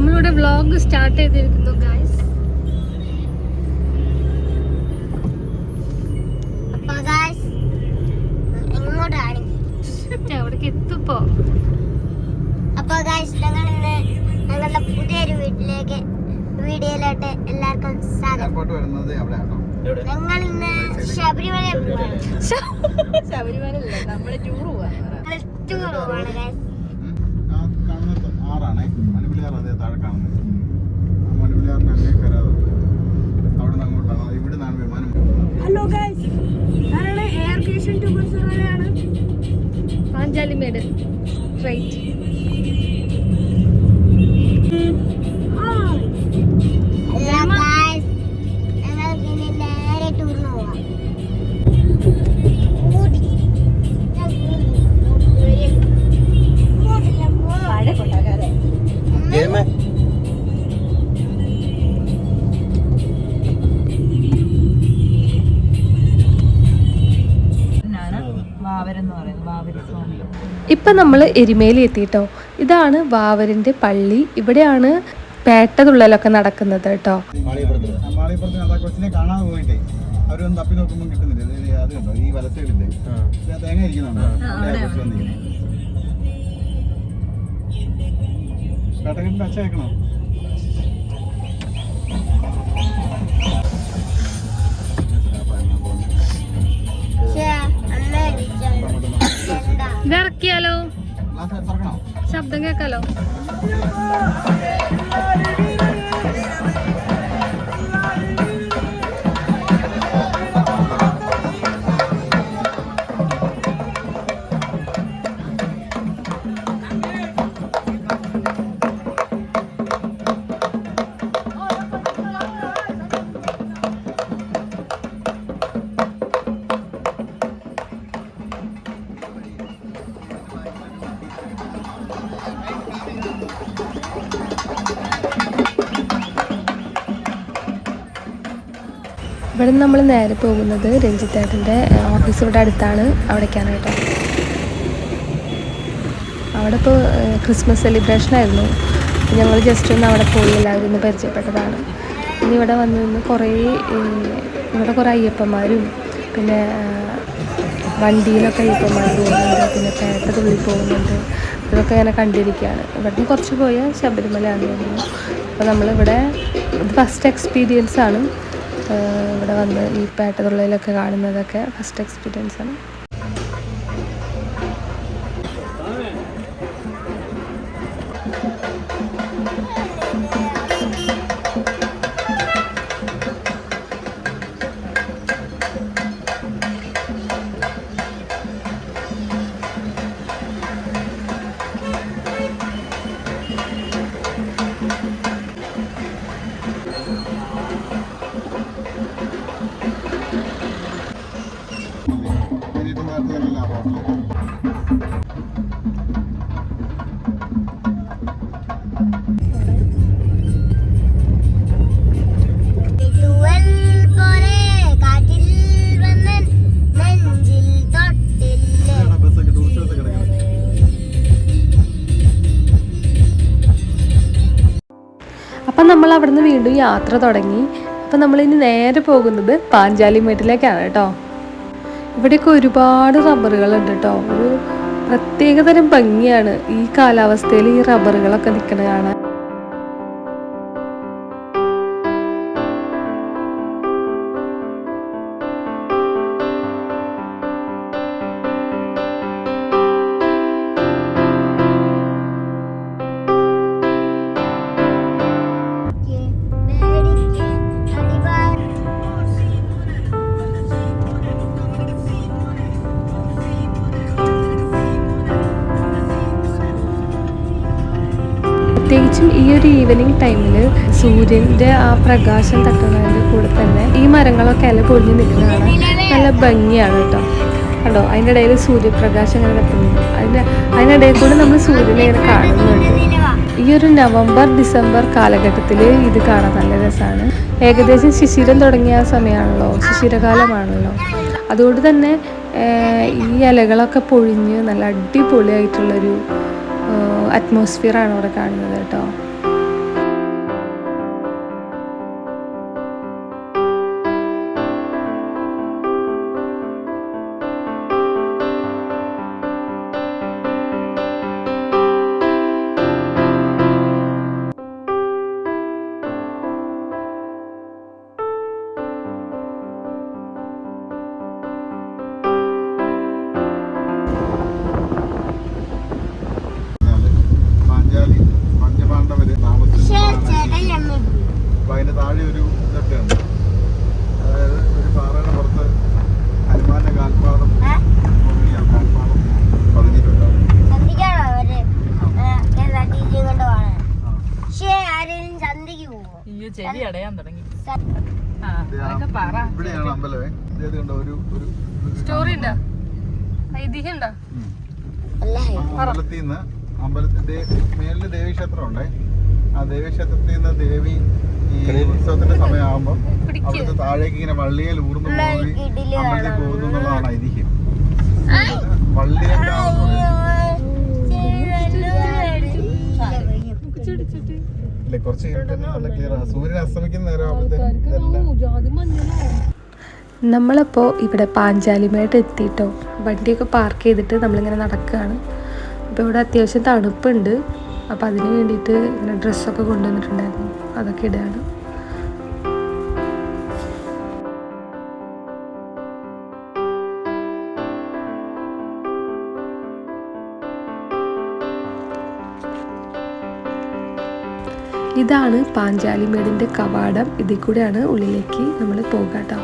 നമ്മളിവിടെ vlog start ചെയ്തിരിക്കുന്നു guys. എവിടേക്ക് എത്തുപ്പോ? അപ്പൊ ഗൈസ് ഞങ്ങളുടെ പുതിയൊരു വീഡിയോയിലോട്ട് എല്ലാവർക്കും സ്വാഗതം. ഞങ്ങൾ ഇന്ന് ശബരിമല നമ്മുടെ ടൂർ പോവാണ് ഗൈസ്. ആറാണേ മണിമലയാർ അതേ താഴെ കാണുന്നത്. മണിമലയാറിന്റെ അങ്ങേ കരാതെ അവിടെ നിന്ന് അങ്ങോട്ടാണ്. ഇവിടെ നിന്നാണ് വിമാനം. ഹലോ ഗൈസ്, ഞാനാണ് എയർ കേഷൻ ടൂറിസ്റ്റുകാരാണ്. പാഞ്ചാലിമേട് റൈറ്റ്. നേരെ ടൂറിന് പോവാം. ഇപ്പം നമ്മൾ എരുമേലി എത്തിയിട്ടോ. ഇതാണ് വാവരിൻ്റെ പള്ളി. ഇവിടെയാണ് പേട്ടതുള്ളലൊക്കെ നടക്കുന്നത് കേട്ടോ. കാണാതെ പോയിട്ടേ അവരൊന്ന് തപ്പി നോക്കുമ്പോൾ കിട്ടുന്നില്ല. അത് കണ്ടോ ഈ വലത്തുകളില്ലേ തേങ്ങ ഇരിക്കുന്നുണ്ടോ? പേട്ടക്കെട്ടിന്റെ അച്ഛ വെക്കണോ? ഇറക്കിയാലോ? ശബ്ദം കേക്കാലോ? ഇവിടെ നിന്ന് നമ്മൾ നേരെ പോകുന്നത് രഞ്ജിത്തേട്ടൻ്റെ ഓഫീസ് ഇവിടെ അടുത്താണ്. അവിടേക്കാണ് കേട്ടോ. അവിടെ ഇപ്പോൾ ക്രിസ്മസ് സെലിബ്രേഷൻ ആയിരുന്നു. ഞങ്ങൾ ജസ്റ്റ് ഒന്ന് അവിടെ പോയി എല്ലാവരും ഒന്ന് പരിചയപ്പെട്ടതാണ്. ഇനി ഇവിടെ വന്നു നിന്ന് ഇവിടെ കുറേ അയ്യപ്പന്മാരും പിന്നെ വണ്ടിയിലൊക്കെ അയ്യപ്പന്മാർ പോകുന്നുണ്ട്, പിന്നെ പേട്ടതുള്ളി പോകുന്നുണ്ട്. ഇതൊക്കെ ഇങ്ങനെ കണ്ടിരിക്കുകയാണ്. ഇവിടുന്ന് കുറച്ച് പോയാൽ ശബരിമലയാണെന്ന് തോന്നുന്നു. അപ്പോൾ നമ്മളിവിടെ ഫസ്റ്റ് എക്സ്പീരിയൻസ് ആണ്. ഇവിടെ വന്ന് ഈ പേട്ടതുള്ളയിലൊക്കെ കാണുന്നതൊക്കെ ഫസ്റ്റ് എക്സ്പീരിയൻസ് ആണ്. അപ്പം നമ്മൾ അവിടുന്ന് വീണ്ടും യാത്ര തുടങ്ങി. അപ്പം നമ്മളിനി നേരെ പോകുന്നത് പാഞ്ചാലിമേട്ടിലേക്കാണ് കേട്ടോ. ഇവിടെയൊക്കെ ഒരുപാട് റബ്ബറുകളുണ്ട് കേട്ടോ. ഒരു പ്രത്യേകതരം ഭംഗിയാണ് ഈ കാലാവസ്ഥയിൽ ഈ റബ്ബറുകളൊക്കെ നിൽക്കുന്നത് കാണാൻ. പ്രത്യേകിച്ചും ഈ ഒരു ഈവനിങ് ടൈമിൽ സൂര്യൻ്റെ ആ പ്രകാശം തട്ടുന്നതിൻ്റെ കൂടെ തന്നെ ഈ മരങ്ങളൊക്കെ ഇല പൊഴിഞ്ഞ് നിൽക്കുന്നതാണ് നല്ല ഭംഗിയാണ് കേട്ടോ. കണ്ടോ, അതിൻ്റെ ഇടയിൽ സൂര്യപ്രകാശം ഇങ്ങനെ തട്ടുന്നു. അതിനിടയിൽ കൂടെ നമ്മൾ സൂര്യനെ ഇങ്ങനെ കാണുന്നുണ്ട്. ഈ ഒരു നവംബർ ഡിസംബർ കാലഘട്ടത്തിൽ ഇത് കാണാൻ നല്ല രസമാണ്. ഏകദേശം ശിശിരം തുടങ്ങിയ സമയമാണല്ലോ, ശിശിരകാലമാണല്ലോ. അതുകൊണ്ട് തന്നെ ഈ ഇലകളൊക്കെ പൊഴിഞ്ഞ് നല്ല അടിപൊളിയായിട്ടുള്ളൊരു അറ്റ്മോസ്ഫിയറാണ് ഇവിടെ കാണുന്നത് കേട്ടോ. ചെവി അടയാൻ തുടങ്ങി. ഇവിടെയാണ് അമ്പലമേ. ഇത് കണ്ടോ ഒരു സ്റ്റോറി ഉണ്ടോ, ഐതിഹ്യം ഉണ്ടോ? അമ്പലത്തിൽ മേളില് ദേവീക്ഷേത്രം ഉണ്ടേ. ആ ദേവീക്ഷേത്രത്തിൽ നിന്ന് ദേവി ഈ ഉത്സവത്തിന്റെ സമയമാകുമ്പോൾ അവിടുത്തെ താഴേക്ക് ഇങ്ങനെ വള്ളിയിൽ ഊർന്നു പോയി അമ്പലത്തിൽ പോകുന്നു എന്നുള്ളതാണ് ഐതിഹ്യം. വള്ളിയല്ല കുറച്ച് നല്ല ക്ലിയർ ആണ്. സൂര്യൻ അസ്തമിക്കുന്ന നമ്മളിപ്പോൾ ഇവിടെ പാഞ്ചാലിമേട്ട് എത്തിയിട്ടോ. വണ്ടിയൊക്കെ പാർക്ക് ചെയ്തിട്ട് നമ്മളിങ്ങനെ നടക്കുകയാണ്. അപ്പോൾ ഇവിടെ അത്യാവശ്യം തണുപ്പുണ്ട്. അപ്പോൾ അതിന് വേണ്ടിയിട്ട് ഇങ്ങനെ ഡ്രസ്സൊക്കെ കൊണ്ടുവന്നിട്ടുണ്ടായിരുന്നു, അതൊക്കെ ഇടുകയാണ്. ഇതാണ് പാഞ്ചാലിമേടിൻ്റെ കവാടം. ഇതിൽ കൂടെയാണ് ഉള്ളിലേക്ക് നമ്മൾ പോകാട്ടോ.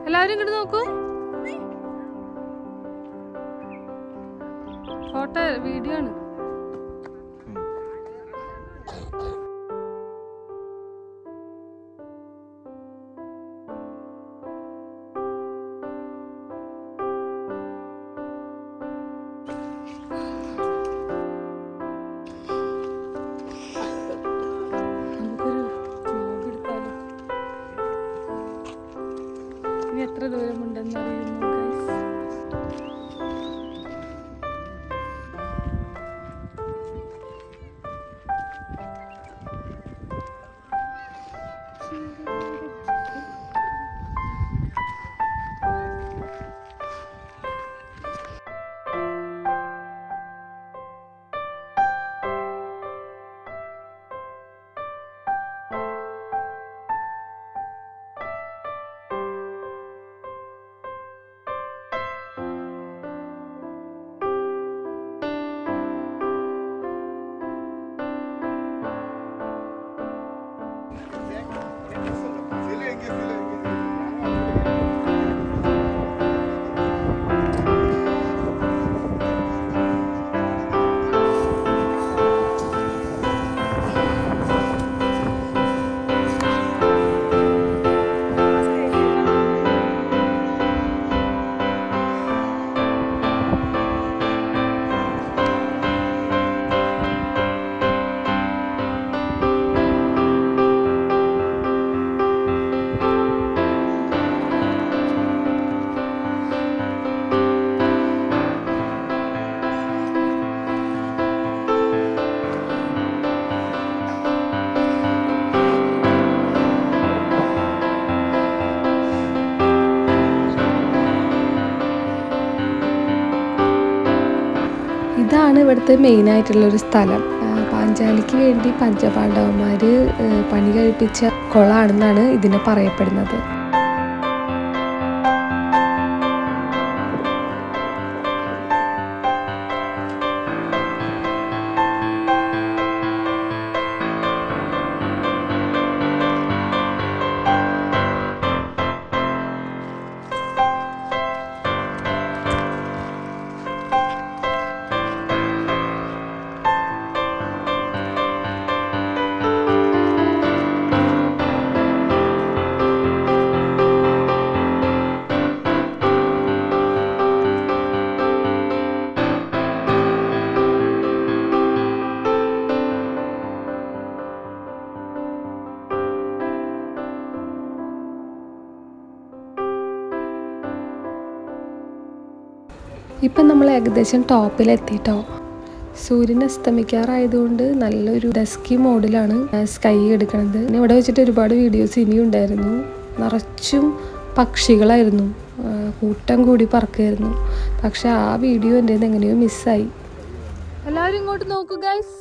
എല്ലാവരും ഇങ്ങോട്ട് നോക്കൂ. ഫോട്ടോ വീഡിയോ ആണ്. എത്ര ദൂരമുണ്ടെന്ന് അറിയുമോ ഗൈസ്? ഇതാണ് ഇവിടുത്തെ മെയിനായിട്ടുള്ളൊരു സ്ഥലം. പാഞ്ചാലിക്ക് വേണ്ടി പഞ്ചപാണ്ഡവന്മാർ പണി കഴിപ്പിച്ച കുളമാണെന്നാണ് ഇതിനെ പറയപ്പെടുന്നത്. ഇപ്പം നമ്മൾ ഏകദേശം ടോപ്പിലെത്തിട്ടോ. സൂര്യൻ അസ്തമിക്കാറായതുകൊണ്ട് നല്ലൊരു ഡസ്കി മോഡിലാണ് സ്കൈ എടുക്കുന്നത്. പിന്നെ ഇവിടെ വെച്ചിട്ട് ഒരുപാട് വീഡിയോസ് ഇനിയും ഉണ്ടായിരുന്നു. നിറച്ചും പക്ഷികളായിരുന്നു, കൂട്ടം കൂടി പറക്കുമായിരുന്നു. പക്ഷെ ആ വീഡിയോ എൻ്റെ എങ്ങനെയോ മിസ്സായി. എല്ലാവരും ഇങ്ങോട്ട് നോക്കൂ ഗൈസ്.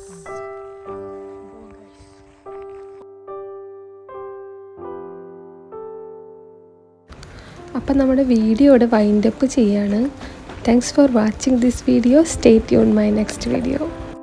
അപ്പം നമ്മുടെ വീഡിയോ ഇവിടെ വൈൻഡപ്പ് ചെയ്യാണ്. Thanks for watching this video. Stay tuned my next video.